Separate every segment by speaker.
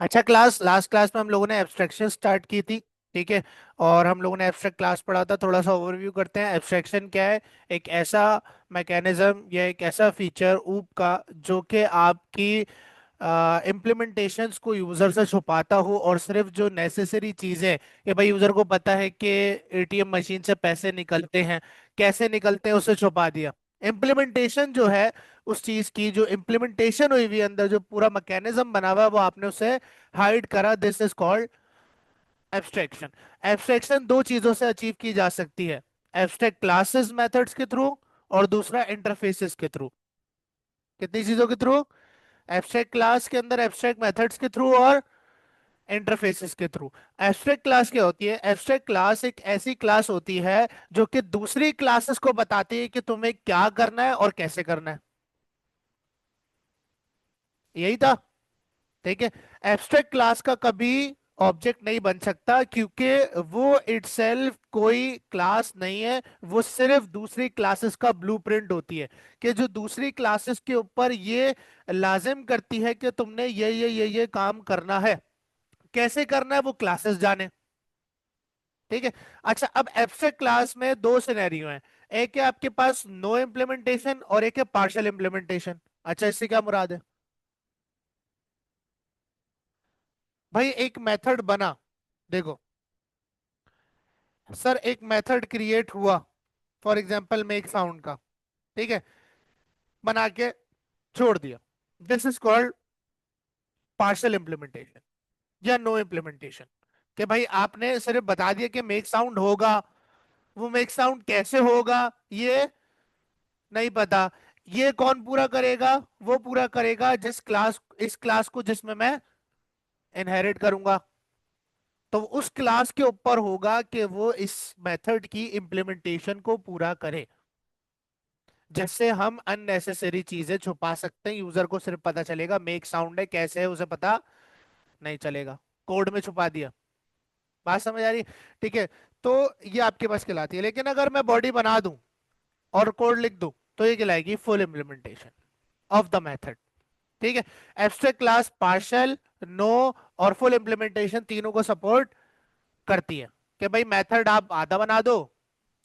Speaker 1: अच्छा class, last class में हम लोगों ने एब्स्ट्रैक्शन स्टार्ट की थी। ठीक है। और हम लोगों ने एब्स्ट्रैक्ट क्लास पढ़ा था। थोड़ा सा ओवरव्यू करते हैं। एब्स्ट्रैक्शन क्या है? एक ऐसा मैकेनिज्म या एक ऐसा फीचर ऊप का जो कि आपकी इम्प्लीमेंटेशंस को यूजर से छुपाता हो, और सिर्फ जो नेसेसरी चीजें कि भाई यूजर को पता है कि एटीएम मशीन से पैसे निकलते हैं, कैसे निकलते हैं, उसे छुपा दिया। इम्प्लीमेंटेशन जो है उस चीज की, जो इम्प्लीमेंटेशन हुई हुई है अंदर, जो पूरा मैकेनिज्म बना हुआ है, वो आपने उसे हाइड करा। This is called abstraction. Abstraction दो चीजों से अचीव की जा सकती है। एब्स्ट्रैक्ट क्लासेस मेथड्स के थ्रू, और दूसरा इंटरफेसेस के थ्रू। कितनी चीजों के थ्रू? एब्स्ट्रैक्ट क्लास के अंदर एब्स्ट्रैक्ट मेथड्स के थ्रू, और इंटरफेसेस के थ्रू। एब्स्ट्रैक्ट क्लास क्या होती है? एब्स्ट्रैक्ट क्लास एक ऐसी क्लास होती है जो कि दूसरी क्लासेस को बताती है कि तुम्हें क्या करना है और कैसे करना है। यही था। ठीक है। एब्स्ट्रैक्ट क्लास का कभी ऑब्जेक्ट नहीं बन सकता, क्योंकि वो इटसेल्फ कोई क्लास नहीं है। वो सिर्फ दूसरी क्लासेस का ब्लूप्रिंट होती है, कि जो दूसरी क्लासेस के ऊपर ये लाजिम करती है कि तुमने ये काम करना है। कैसे करना है वो क्लासेस जाने। ठीक है। अच्छा, अब एब्स्ट्रैक्ट क्लास में दो सिनेरियो हैं। एक है आपके पास नो इम्प्लीमेंटेशन, और एक है पार्शियल इम्प्लीमेंटेशन। अच्छा, इससे क्या मुराद है? भाई एक मेथड बना, देखो सर, एक मेथड क्रिएट हुआ, फॉर एग्जांपल मेक साउंड का। ठीक है। बना के छोड़ दिया। This is called partial implementation या नो इम्प्लीमेंटेशन। कि भाई आपने सिर्फ बता दिया कि मेक साउंड होगा, वो मेक साउंड कैसे होगा ये नहीं पता। ये कौन पूरा करेगा? वो पूरा करेगा जिस क्लास, इस क्लास को जिसमें मैं इनहेरिट करूंगा। तो उस क्लास के ऊपर होगा कि वो इस मेथड की इम्प्लीमेंटेशन को पूरा करे। जिससे हम अननेसेसरी चीजें छुपा सकते हैं। यूजर को सिर्फ पता चलेगा मेक साउंड है, कैसे है उसे पता नहीं चलेगा। कोड में छुपा दिया। बात समझ आ रही? ठीक है। तो ये आपके पास कहलाती है। लेकिन अगर मैं बॉडी बना दूं और कोड लिख दूं, तो ये कहलाएगी full implementation of the method. ठीक है। एब्स्ट्रैक्ट क्लास पार्शियल, नो और फुल इम्प्लीमेंटेशन तीनों को सपोर्ट करती है। कि भाई मेथड आप आधा बना दो,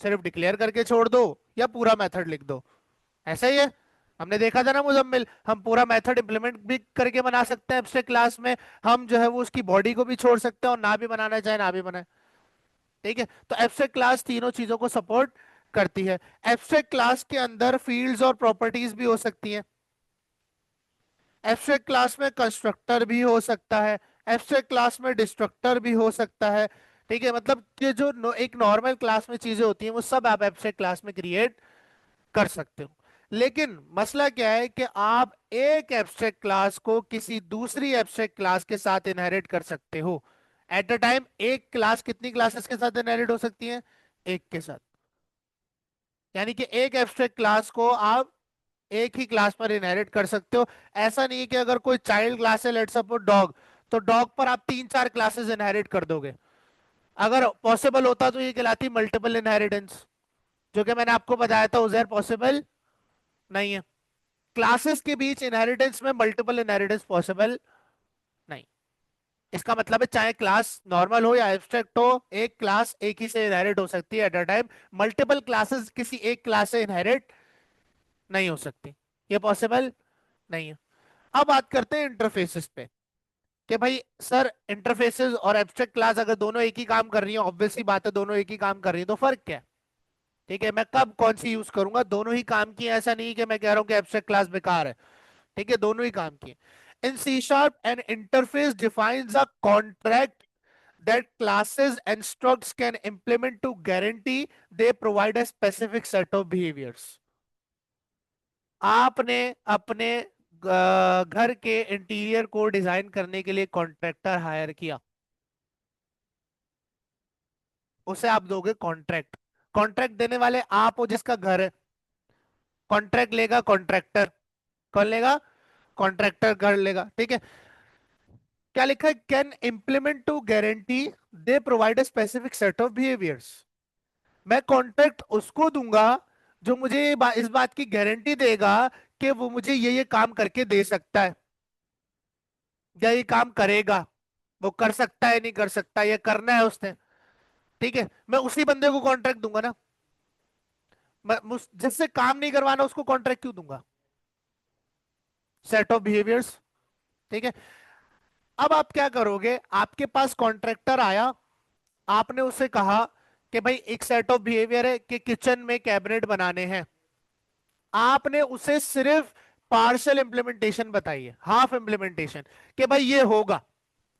Speaker 1: सिर्फ डिक्लेयर करके छोड़ दो, या पूरा मेथड लिख दो। ऐसा ही है। हमने देखा था ना मुजम्मिल, हम पूरा मेथड इंप्लीमेंट भी करके बना सकते हैं एब्स्ट्रैक्ट क्लास में। हम जो है वो उसकी बॉडी को भी छोड़ सकते हैं, और ना भी बनाना चाहे ना भी बनाए। ठीक है। तो एब्स्ट्रैक्ट क्लास तीनों चीजों को सपोर्ट करती है। एब्स्ट्रैक्ट क्लास के अंदर फील्ड्स और प्रॉपर्टीज भी हो सकती हैं। एब्स्ट्रैक्ट क्लास में कंस्ट्रक्टर भी हो सकता है। एब्स्ट्रैक्ट क्लास में डिस्ट्रक्टर भी हो सकता है। ठीक है। मतलब कि जो एक नॉर्मल क्लास में चीजें होती हैं, वो सब आप एब्स्ट्रैक्ट क्लास में क्रिएट कर सकते हो। लेकिन मसला क्या है कि आप एक एब्स्ट्रैक्ट क्लास को किसी दूसरी एब्स्ट्रैक्ट क्लास के साथ इनहेरिट कर सकते हो। एट अ टाइम एक क्लास कितनी क्लासेस के साथ इनहेरिट हो सकती है? एक के साथ। यानी कि एक एब्स्ट्रैक्ट क्लास को आप एक ही क्लास पर इनहेरिट कर सकते हो। ऐसा नहीं है कि अगर कोई चाइल्ड क्लास है, लेट्स सपोज डॉग, तो डॉग पर आप तीन चार क्लासेस इनहेरिट कर दोगे। अगर पॉसिबल होता तो ये कहलाती मल्टीपल इनहेरिटेंस। जो कि मैंने आपको बताया था उजैर, पॉसिबल नहीं है। क्लासेस के बीच इनहेरिटेंस में मल्टीपल इनहेरिटेंस पॉसिबल नहीं। इसका मतलब है चाहे क्लास नॉर्मल हो या एब्स्ट्रैक्ट हो, एक क्लास एक ही से इनहेरिट हो सकती है at a time. Multiple classes किसी एक क्लास से इनहेरिट नहीं हो सकती। ये पॉसिबल नहीं है। अब बात करते हैं इंटरफेसेस पे। कि भाई सर, इंटरफेसेस और एब्स्ट्रैक्ट क्लास अगर दोनों एक ही काम कर रही है, ऑब्वियसली बात है दोनों एक ही काम कर रही है, तो फर्क क्या है? ठीक है। मैं कब कौन सी यूज करूंगा? दोनों ही काम की है, ऐसा नहीं कि मैं कह रहा हूं कि एब्स्ट्रैक्ट क्लास बेकार है। ठीक है, दोनों ही काम की। In C sharp an interface defines a contract that classes and structs can implement to guarantee they provide a specific set of behaviors। आपने अपने घर के इंटीरियर को डिजाइन करने के लिए कॉन्ट्रैक्टर हायर किया, उसे आप दोगे कॉन्ट्रैक्ट। कॉन्ट्रैक्ट देने वाले आप हो जिसका घर है। कॉन्ट्रैक्ट लेगा कॉन्ट्रैक्टर। कौन लेगा? कॉन्ट्रैक्टर कर लेगा। ठीक है। क्या लिखा है? Can implement to guarantee they provide a specific set of behaviours. मैं कॉन्ट्रैक्ट उसको दूंगा जो मुझे इस बात की गारंटी देगा कि वो मुझे ये काम करके दे सकता है। या ये काम करेगा, वो कर सकता है नहीं कर सकता, ये करना है उसने, ठीक है, मैं उसी बंदे को कॉन्ट्रैक्ट दूंगा ना। जिससे काम नहीं करवाना उसको कॉन्ट्रैक्ट क्यों दूंगा? सेट ऑफ बिहेवियर्स, ठीक है। अब आप क्या करोगे, आपके पास कॉन्ट्रैक्टर आया, आपने उससे कहा कि भाई एक सेट ऑफ बिहेवियर है कि किचन में कैबिनेट बनाने हैं। आपने उसे सिर्फ पार्शियल इंप्लीमेंटेशन बताई है, हाफ इंप्लीमेंटेशन, कि भाई ये होगा,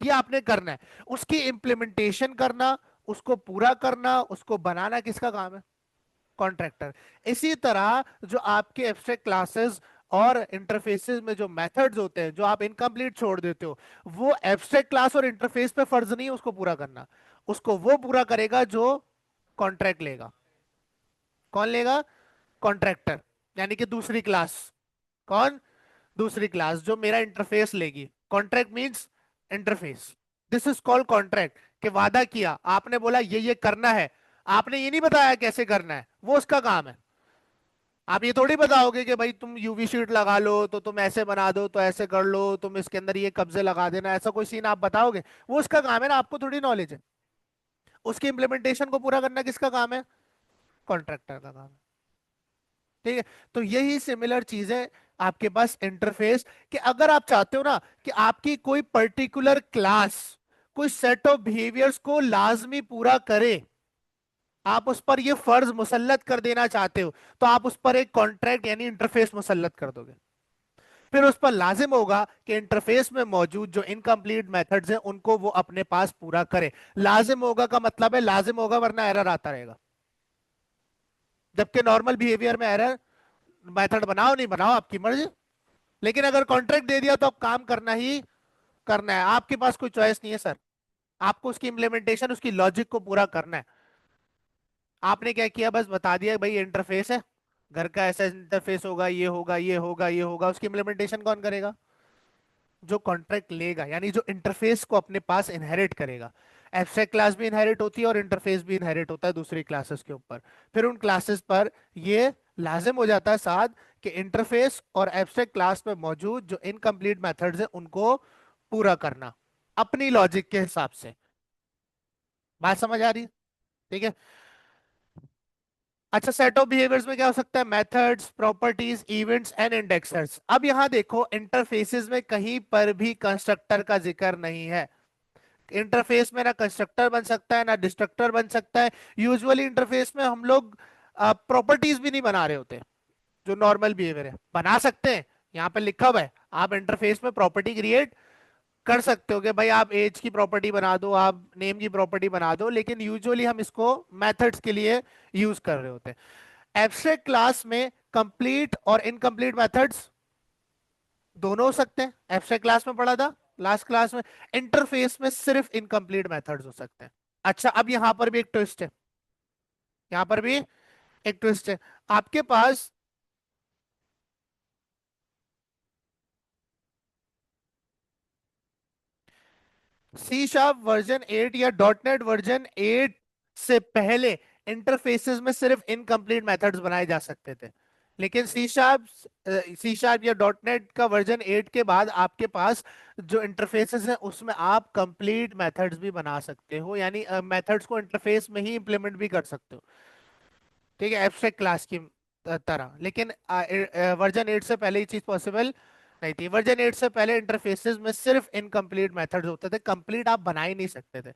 Speaker 1: ये आपने करना है। उसकी इंप्लीमेंटेशन करना, उसको पूरा करना, उसको बनाना किसका काम है? कॉन्ट्रैक्टर। इसी तरह जो आपके एब्स्ट्रैक्ट क्लासेस और इंटरफेसेस में जो मेथड्स होते हैं जो आप इनकम्प्लीट छोड़ देते हो, वो एब्स्ट्रैक्ट क्लास और इंटरफेस पे फर्ज नहीं है उसको पूरा करना, उसको वो पूरा करेगा जो कॉन्ट्रैक्ट लेगा। कौन लेगा? कॉन्ट्रैक्टर, यानी कि दूसरी क्लास। कौन? दूसरी क्लास जो मेरा इंटरफेस लेगी। Contract means interface. This is called contract, कि वादा किया, आपने बोला ये करना है, आपने ये नहीं बताया कैसे करना है, वो उसका काम है। आप ये थोड़ी बताओगे कि भाई तुम यूवी शीट लगा लो, तो तुम ऐसे बना दो, तो ऐसे कर लो, तुम इसके अंदर ये कब्जे लगा देना, ऐसा कोई सीन आप बताओगे? वो उसका काम है ना, आपको थोड़ी नॉलेज है। उसकी इंप्लीमेंटेशन को पूरा करना किसका काम है? कॉन्ट्रैक्टर का काम है, ठीक है। तो यही सिमिलर चीजें आपके पास इंटरफेस, कि अगर आप चाहते हो ना कि आपकी कोई पर्टिकुलर क्लास कोई सेट ऑफ बिहेवियर्स को लाजमी पूरा करे, आप उस पर ये फर्ज मुसल्लत कर देना चाहते हो, तो आप उस पर एक कॉन्ट्रैक्ट यानी इंटरफेस मुसल्लत कर दोगे। फिर उस पर लाजिम होगा कि इंटरफेस में मौजूद जो इनकम्प्लीट मेथड्स हैं उनको वो अपने पास पूरा करे। लाजिम होगा का मतलब है लाजिम होगा, वरना एरर आता रहेगा। जबकि नॉर्मल बिहेवियर में एरर, मेथड बनाओ नहीं बनाओ आपकी मर्जी, लेकिन अगर कॉन्ट्रैक्ट दे दिया तो अब काम करना ही करना है, आपके पास कोई चॉइस नहीं है सर। आपको उसकी इंप्लीमेंटेशन, उसकी लॉजिक को पूरा करना है। आपने क्या किया, बस बता दिया भाई इंटरफेस है, घर का ऐसा इंटरफेस होगा, ये होगा, ये होगा, ये होगा, उसकी इंप्लीमेंटेशन कौन करेगा? जो कॉन्ट्रैक्ट लेगा, यानी जो इंटरफेस को अपने पास इनहेरिट करेगा। एब्स्ट्रैक्ट क्लास भी इनहेरिट होती है और इंटरफेस भी इनहेरिट होता है दूसरी क्लासेस के ऊपर। फिर उन क्लासेस पर ये लाजिम हो जाता है साथ, कि इंटरफेस और एब्स्ट्रैक्ट क्लास में मौजूद जो इनकम्प्लीट मेथड्स हैं उनको पूरा करना अपनी लॉजिक के हिसाब से। बात समझ आ रही है? ठीक है। अच्छा, सेट ऑफ बिहेवियर्स में क्या हो सकता है? Methods, properties, events and inductors. अब यहां देखो, इंटरफेसेस में कहीं पर भी कंस्ट्रक्टर का जिक्र नहीं है। इंटरफेस में ना कंस्ट्रक्टर बन सकता है ना डिस्ट्रक्टर बन सकता है। यूजुअली इंटरफेस में हम लोग प्रॉपर्टीज भी नहीं बना रहे होते। जो नॉर्मल बिहेवियर है बना सकते हैं, यहाँ पे लिखा हुआ है, आप इंटरफेस में प्रॉपर्टी क्रिएट कर सकते हो कि भाई आप एज की प्रॉपर्टी बना दो, आप नेम की प्रॉपर्टी बना दो, लेकिन यूजुअली हम इसको मेथड्स के लिए यूज कर रहे होते हैं। एब्स्ट्रैक्ट क्लास में कंप्लीट और इनकम्प्लीट मेथड्स दोनों हो सकते हैं, एब्स्ट्रैक्ट क्लास में पढ़ा था लास्ट क्लास में। इंटरफेस में सिर्फ इनकम्प्लीट मेथड्स हो सकते हैं। अच्छा, अब यहां पर भी एक ट्विस्ट है, यहां पर भी एक ट्विस्ट है। आपके पास सी शार्प वर्जन 8 या डॉट नेट वर्जन 8 से पहले इंटरफेसेस में सिर्फ इनकम्प्लीट मेथड्स बनाए जा सकते थे, लेकिन सी शार्प या डॉट नेट का वर्जन 8 के बाद आपके पास जो इंटरफेसेस हैं उसमें आप कंप्लीट मेथड्स भी बना सकते हो, यानी मेथड्स को इंटरफेस में ही इंप्लीमेंट भी कर सकते हो, ठीक है, एब्स्ट्रैक्ट क्लास की तरह। लेकिन वर्जन 8 से पहले ये चीज पॉसिबल नहीं थी। वर्जन 8 से पहले इंटरफेसेस में सिर्फ इनकम्प्लीट मेथड्स होते थे, कंप्लीट आप बना ही नहीं सकते थे।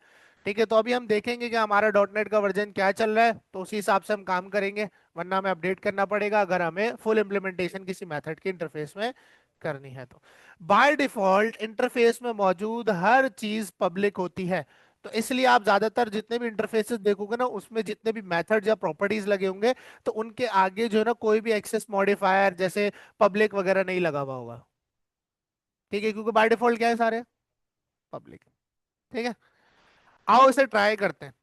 Speaker 1: ठीक है, तो अभी हम देखेंगे कि हमारा डॉट नेट का वर्जन क्या चल रहा है, तो उसी हिसाब से हम काम करेंगे, वरना हमें अपडेट करना पड़ेगा अगर हमें फुल इंप्लीमेंटेशन किसी मेथड के इंटरफेस में करनी है तो। बाय डिफॉल्ट इंटरफेस में मौजूद हर चीज पब्लिक होती है, तो इसलिए आप ज्यादातर जितने भी इंटरफेसेस देखोगे ना उसमें जितने भी मेथड्स या प्रॉपर्टीज लगे होंगे, तो उनके आगे जो है ना कोई भी एक्सेस मॉडिफायर जैसे पब्लिक वगैरह नहीं लगा हुआ होगा, ठीक है, क्योंकि बाय डिफॉल्ट क्या है, सारे पब्लिक। ठीक है, आओ इसे ट्राई करते हैं।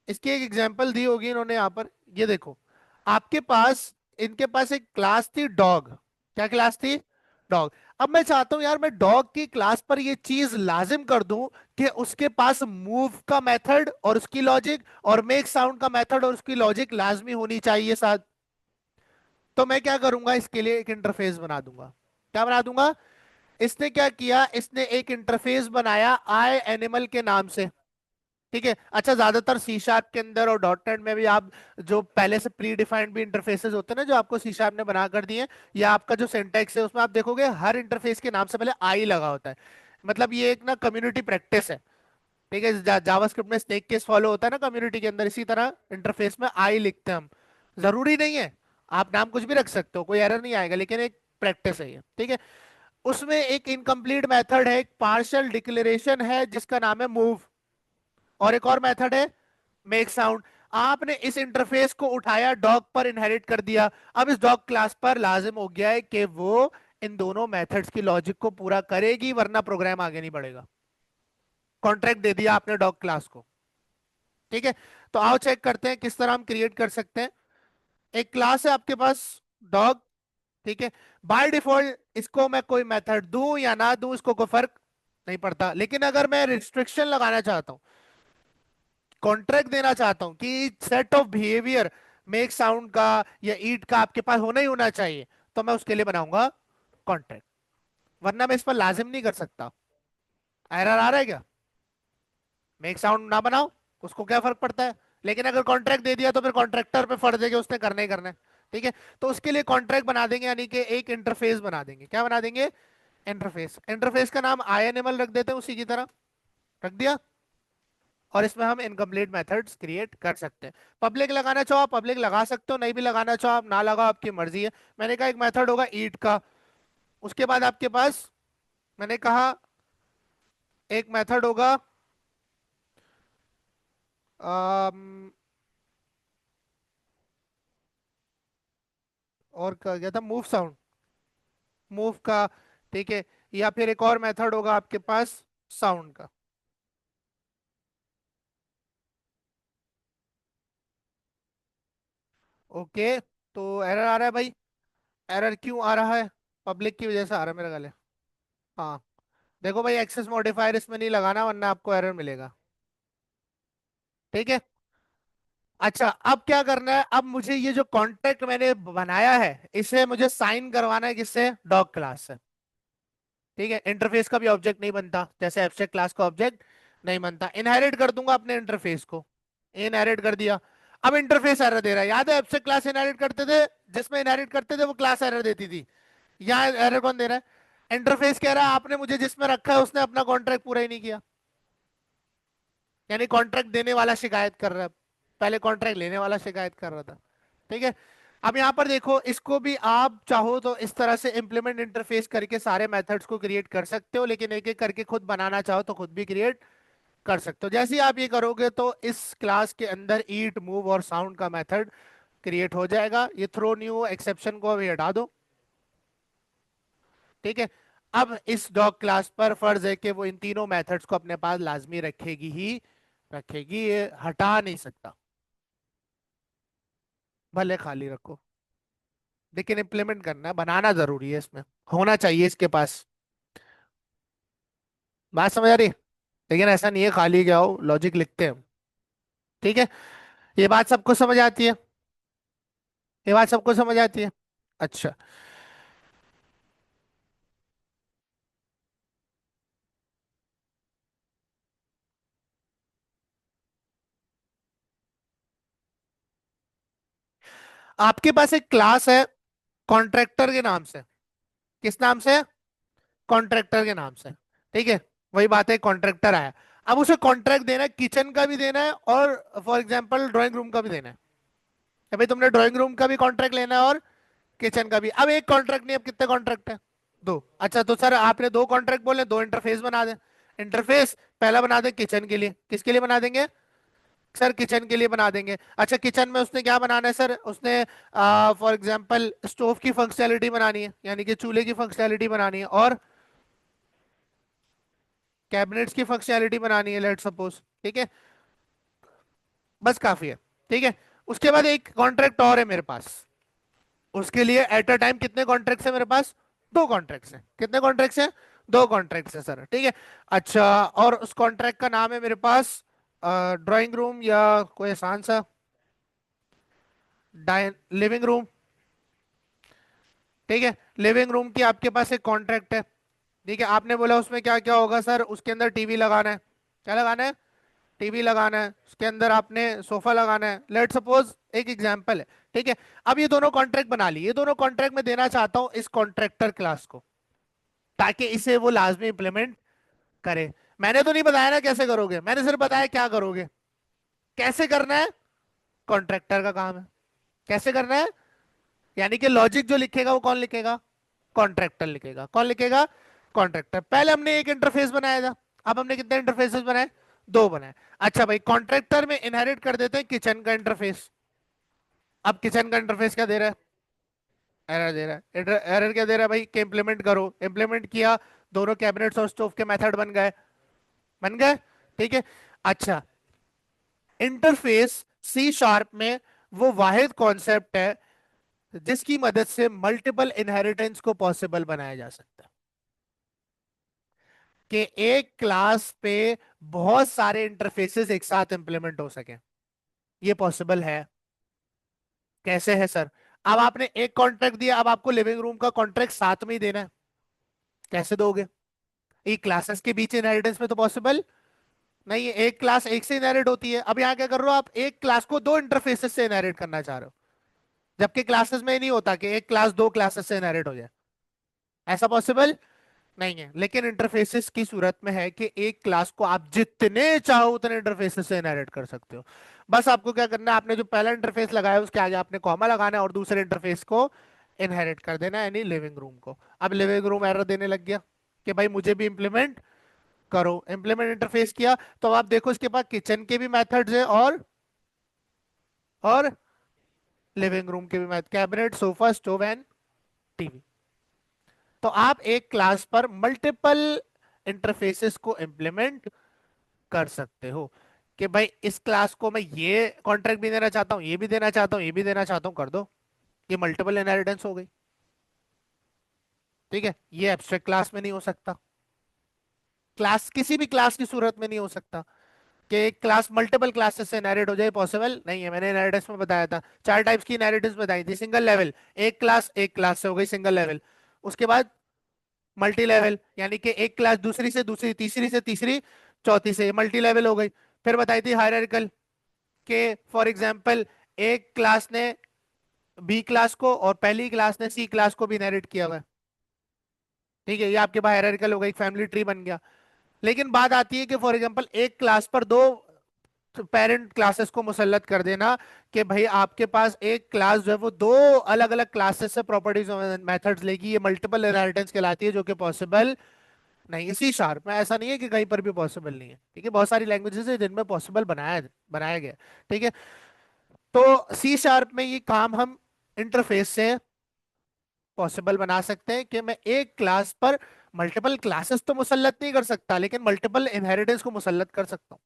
Speaker 1: इसकी एक एग्जांपल दी होगी इन्होंने यहाँ पर, ये देखो, आपके पास, इनके पास एक क्लास थी डॉग। क्या क्लास थी? डॉग। अब मैं चाहता हूं यार मैं डॉग की क्लास पर ये चीज लाजिम कर दूं कि उसके पास मूव का मेथड और उसकी लॉजिक और मेक साउंड का मेथड और उसकी लॉजिक लाजमी होनी चाहिए साथ। तो मैं क्या करूंगा, इसके लिए एक इंटरफेस बना दूंगा। क्या बना दूंगा? इसने क्या किया, इसने एक इंटरफेस बनाया आई एनिमल के नाम से। ठीक है। अच्छा, ज्यादातर सी शार्प के अंदर और डॉट नेट में भी आप जो पहले से प्री डिफाइंड भी इंटरफेसेस होते हैं ना, जो आपको सी शार्प ने बना कर दिए, या आपका जो सिंटैक्स है उसमें आप देखोगे हर इंटरफेस के नाम से पहले आई लगा होता है। मतलब ये एक ना कम्युनिटी प्रैक्टिस है। ठीक है। जावास्क्रिप्ट में स्नेक केस फॉलो होता है ना कम्युनिटी के अंदर, इसी तरह इंटरफेस में आई लिखते हैं हम। जरूरी नहीं है, आप नाम कुछ भी रख सकते हो, कोई एरर नहीं आएगा, लेकिन एक प्रैक्टिस है ये। ठीक है। उसमें एक इनकम्प्लीट मेथड है, एक पार्शियल डिक्लेरेशन है जिसका नाम है मूव, और एक और मेथड है मेक साउंड। आपने इस इंटरफेस को उठाया, डॉग पर इनहेरिट कर दिया। अब इस डॉग क्लास पर लाजिम हो गया है कि वो इन दोनों मेथड्स की लॉजिक को पूरा करेगी, वरना प्रोग्राम आगे नहीं बढ़ेगा। कॉन्ट्रैक्ट दे दिया आपने डॉग क्लास को। ठीक है। तो आओ चेक करते हैं किस तरह हम क्रिएट कर सकते हैं। एक क्लास है आपके पास डॉग। ठीक है। बाय डिफॉल्ट इसको मैं कोई मेथड दूं या ना दूं, इसको कोई फर्क नहीं पड़ता, लेकिन अगर मैं रिस्ट्रिक्शन लगाना चाहता हूं, कॉन्ट्रैक्ट देना चाहता हूं कि set of behaviour make sound का या ईट का आपके पास होना ही होना चाहिए, तो मैं उसके लिए बनाऊंगा कॉन्ट्रैक्ट। वरना मैं इस पर लाजिम नहीं कर सकता। एरर आ रहा है क्या? मेक साउंड ना बनाओ, उसको क्या फर्क पड़ता है। लेकिन अगर कॉन्ट्रैक्ट दे दिया तो फिर कॉन्ट्रैक्टर पे फर्ज है कि उसने करना ही करना है। ठीक है। तो उसके लिए कॉन्ट्रैक्ट बना देंगे, यानी कि एक इंटरफेस बना देंगे। क्या बना देंगे? इंटरफेस। इंटरफेस का नाम आईएनएमएल रख देते हैं, उसी की तरह रख दिया। और इसमें हम इनकम्प्लीट मेथड्स क्रिएट कर सकते हैं। पब्लिक लगाना चाहो आप पब्लिक लगा सकते हो, नहीं भी लगाना चाहो आप ना लगाओ, आपकी मर्जी है। मैंने कहा एक मेथड होगा ईट का। उसके बाद आपके पास, मैंने कहा एक मेथड होगा अम, और क्या गया था, मूव साउंड, मूव का। ठीक है। या फिर एक और मेथड होगा आपके पास साउंड का। ओके। तो एरर आ रहा है भाई। एरर क्यों आ रहा है? पब्लिक की वजह से आ रहा है मेरा गले। हाँ। देखो भाई, एक्सेस मॉडिफायर इसमें नहीं लगाना वरना आपको एरर मिलेगा। ठीक है। अच्छा, अब क्या करना है, अब मुझे ये जो कॉन्ट्रैक्ट मैंने बनाया है इसे मुझे साइन करवाना है, किससे? डॉग क्लास से। ठीक है। इंटरफेस का भी ऑब्जेक्ट नहीं बनता, जैसे एब्स्ट्रैक्ट क्लास का ऑब्जेक्ट नहीं बनता। इनहेरिट कर दूंगा अपने इंटरफेस को। इनहेरिट कर दिया। अब इंटरफेस एरर दे रहा है। याद है एब्स्ट्रैक्ट क्लास इनहेरिट करते थे, जिसमें इनहेरिट करते थे वो क्लास एरर देती थी। यहाँ एरर कौन दे रहा है? इंटरफेस कह रहा है आपने मुझे जिसमें रखा है उसने अपना कॉन्ट्रैक्ट पूरा ही नहीं किया। यानी कॉन्ट्रैक्ट देने वाला शिकायत कर रहा है, पहले कॉन्ट्रैक्ट लेने वाला शिकायत कर रहा था। ठीक है। अब यहां पर देखो, इसको भी आप चाहो तो इस तरह से इंप्लीमेंट इंटरफेस करके सारे मेथड्स को क्रिएट कर सकते हो, लेकिन एक एक करके खुद बनाना चाहो तो खुद भी क्रिएट कर सकते हो। जैसे ही आप ये करोगे तो इस क्लास के अंदर ईट, मूव और साउंड का मेथड क्रिएट हो जाएगा। ये थ्रो न्यू एक्सेप्शन को अभी हटा दो। ठीक है। अब इस डॉग क्लास पर फर्ज है कि वो इन तीनों मेथड्स को अपने पास लाजमी रखेगी ही रखेगी, ये हटा नहीं सकता। भले खाली रखो, लेकिन इम्प्लीमेंट करना है, बनाना जरूरी है, इसमें होना चाहिए इसके पास। बात समझ आ रही है? लेकिन ऐसा नहीं है खाली क्या हो, लॉजिक लिखते हैं हम। ठीक है। ये बात सबको समझ आती है? ये बात सबको समझ आती है? अच्छा। आपके पास एक क्लास है कॉन्ट्रैक्टर के नाम से। किस नाम से? कॉन्ट्रैक्टर के नाम से। ठीक है। वही बात है, कॉन्ट्रैक्टर आया। अब उसे कॉन्ट्रैक्ट देना है, किचन का भी देना है और फॉर एग्जांपल ड्राइंग रूम का भी देना है। अभी तुमने ड्राइंग रूम का भी कॉन्ट्रैक्ट लेना है और किचन का भी। अब एक कॉन्ट्रैक्ट नहीं, अब कितने कॉन्ट्रैक्ट है? दो। अच्छा, तो सर आपने दो कॉन्ट्रैक्ट बोले, दो इंटरफेस बना दें। इंटरफेस पहला बना दें किचन के लिए। किसके लिए बना देंगे? सर किचन के लिए बना देंगे। अच्छा, किचन में उसने क्या बनाना है सर? उसने फॉर एग्जांपल स्टोव की फंक्शनैलिटी बनानी है, यानी कि चूल्हे की फंक्शनैलिटी बनानी है, और कैबिनेट्स की फंक्शनैलिटी बनानी है, लेट सपोज। ठीक है। बस काफी है। ठीक है। उसके बाद एक कॉन्ट्रैक्ट और है मेरे पास। उसके लिए एट अ टाइम कितने कॉन्ट्रैक्ट्स है मेरे पास? दो कॉन्ट्रैक्ट्स हैं। कितने कॉन्ट्रैक्ट्स हैं? दो कॉन्ट्रैक्ट्स है सर। ठीक है। अच्छा, और उस कॉन्ट्रैक्ट का नाम है मेरे पास ड्राइंग रूम, या कोई आसान सा लिविंग रूम। ठीक है। लिविंग रूम की आपके पास एक कॉन्ट्रैक्ट है। ठीक है, आपने बोला उसमें क्या क्या होगा सर, उसके अंदर टीवी लगाना है, क्या लगाना है, टीवी लगाना है, उसके अंदर आपने सोफा लगाना है, लेट सपोज, एक एग्जांपल है। ठीक है, अब ये दोनों कॉन्ट्रैक्ट बना लिए, ये दोनों कॉन्ट्रैक्ट में देना चाहता हूं इस कॉन्ट्रैक्टर क्लास को, ताकि इसे वो लाजमी इंप्लीमेंट करे। मैंने तो नहीं बताया ना कैसे करोगे, मैंने सिर्फ बताया क्या करोगे। कैसे करना है, कॉन्ट्रैक्टर का काम है कैसे करना है। यानी कि लॉजिक जो लिखेगा वो कौन लिखेगा, कॉन्ट्रैक्टर लिखेगा। कौन लिखेगा, कॉन्ट्रैक्टर। पहले हमने एक इंटरफेस बनाया था, अब हमने कितने इंटरफेसेस बनाए, दो बनाए। अच्छा भाई, कॉन्ट्रैक्टर में इनहेरिट कर देते हैं किचन का इंटरफेस। अब किचन का इंटरफेस क्या दे रहा है, एरर दे रहा है। एरर क्या दे रहा है भाई, कि इंप्लीमेंट करो। इंप्लीमेंट किया, दोनों कैबिनेट्स और स्टोव के मेथड बन गए, बन गए। ठीक है। अच्छा, इंटरफेस सी शार्प में वो वाहिद कॉन्सेप्ट है जिसकी मदद से मल्टीपल इनहेरिटेंस को पॉसिबल बनाया जा सकता है। कि एक क्लास पे बहुत सारे इंटरफेसेस एक साथ इंप्लीमेंट हो सके, ये पॉसिबल है। कैसे है सर, अब आपने एक कॉन्ट्रैक्ट दिया, अब आपको लिविंग रूम का कॉन्ट्रैक्ट साथ में ही देना है, कैसे दोगे। ये क्लासेस के बीच इनहेरिटेंस में तो पॉसिबल नहीं है, एक क्लास एक से इनहेरिट होती है। अब यहाँ क्या कर रहे हो आप, एक क्लास को दो इंटरफेसेस से इनहेरिट करना चाह रहे हो, जबकि क्लासेस में नहीं होता कि एक क्लास दो क्लासेस से इनहेरिट हो जाए, ऐसा पॉसिबल नहीं है। लेकिन इंटरफेसेस की सूरत में है कि एक क्लास को आप जितने चाहो उतने इंटरफेसेस से इनहेरिट कर सकते हो। बस आपको क्या करना है, आपने जो पहला इंटरफेस लगाया उसके आगे आपने कॉमा लगाना है और दूसरे इंटरफेस को इनहेरिट कर देना है, यानी लिविंग रूम को। अब लिविंग रूम एरर देने लग गया कि भाई मुझे भी इंप्लीमेंट करो। इंप्लीमेंट इंटरफेस किया तो अब आप देखो इसके पास किचन के भी मेथड्स है और लिविंग रूम के भी method, cabinet, sofa, stove and TV. तो आप एक क्लास पर मल्टीपल इंटरफेसेस को इंप्लीमेंट कर सकते हो। कि भाई इस क्लास को मैं ये कॉन्ट्रैक्ट भी देना चाहता हूँ, ये भी देना चाहता हूँ, ये भी देना चाहता हूँ, कर दो। ये मल्टीपल इनहेरिटेंस हो गई। ठीक है, ये एब्स्ट्रैक्ट क्लास में नहीं हो सकता, क्लास किसी भी क्लास की सूरत में नहीं हो सकता कि एक क्लास मल्टीपल क्लासेस से इनहेरिट हो जाए, पॉसिबल नहीं है। मैंने इनहेरिटेंस में बताया था, चार टाइप्स की इनहेरिटेंस बताई थी। सिंगल लेवल, एक क्लास से हो गई सिंगल लेवल। उसके बाद मल्टी लेवल, यानी कि एक क्लास दूसरी से दूसरी, तीसरी से तीसरी, चौथी से, मल्टी लेवल हो गई। फिर बताई थी हायरार्किकल, के फॉर एग्जांपल एक क्लास ने बी क्लास को और पहली क्लास ने सी क्लास को भी इनहेरिट किया हुआ है। ठीक है, ये आपके पास हायरार्किकल हो गई, एक फैमिली ट्री बन गया। लेकिन बात आती है कि फॉर एग्जांपल एक क्लास पर दो पेरेंट क्लासेस को मुसल्लत कर देना, कि भाई आपके पास एक क्लास जो है वो दो अलग अलग क्लासेस से प्रॉपर्टीज और मेथड्स लेगी, ये मल्टीपल इनहेरिटेंस कहलाती है, जो कि पॉसिबल नहीं। इसी शार्प में ऐसा नहीं है कि कहीं पर भी पॉसिबल नहीं है। ठीक है, बहुत सारी लैंग्वेजेस है जिनमें पॉसिबल बनाया गया। ठीक है, तो सी शार्प में ये काम हम इंटरफेस से पॉसिबल बना सकते हैं कि मैं एक क्लास पर मल्टीपल क्लासेस तो मुसल्लत नहीं कर सकता, लेकिन मल्टीपल इनहेरिटेंस को मुसल्लत कर सकता हूँ।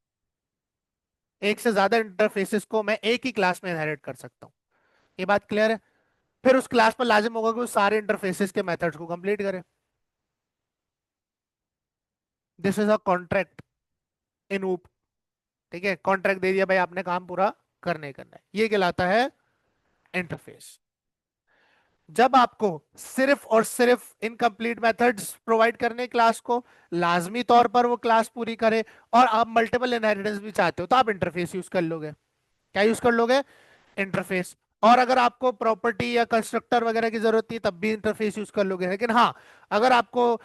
Speaker 1: एक से ज्यादा इंटरफेसेस को मैं एक ही क्लास में इनहेरिट कर सकता हूँ। ये बात क्लियर है। फिर उस क्लास पर लाजिम होगा कि वो सारे इंटरफेसेस के मेथड्स को कंप्लीट करे। This is a contract in ऊप। ठीक है, कॉन्ट्रैक्ट दे दिया भाई, आपने काम पूरा करने करना है, ये कहलाता है इंटरफेस। जब आपको सिर्फ और सिर्फ इनकम्प्लीट मेथड्स प्रोवाइड करने क्लास को, लाजमी तौर पर वो क्लास पूरी करे, और आप मल्टीपल इनहेरिटेंस भी चाहते हो, तो आप इंटरफेस यूज कर लोगे। क्या यूज कर लोगे, इंटरफेस। और अगर आपको प्रॉपर्टी या कंस्ट्रक्टर वगैरह की जरूरत थी तब भी इंटरफेस यूज कर लोगे। लेकिन हाँ, अगर आपको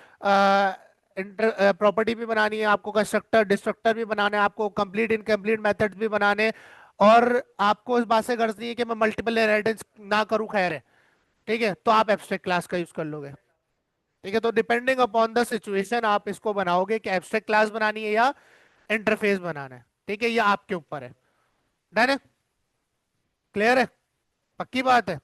Speaker 1: प्रॉपर्टी भी बनानी है, आपको कंस्ट्रक्टर डिस्ट्रक्टर भी बनाना है, आपको कंप्लीट इनकम्प्लीट मेथड्स भी बनाने, और आपको इस बात से गर्ज नहीं है कि मैं मल्टीपल इनहेरिटेंस ना करूं, खैर है। ठीक है, तो आप एब्स्ट्रैक्ट क्लास का यूज कर लोगे। ठीक है, तो डिपेंडिंग अपॉन द सिचुएशन आप इसको बनाओगे कि एब्स्ट्रैक्ट क्लास बनानी है या इंटरफेस बनाना है। ठीक है, ये आपके ऊपर है। डन है, क्लियर है, पक्की बात है।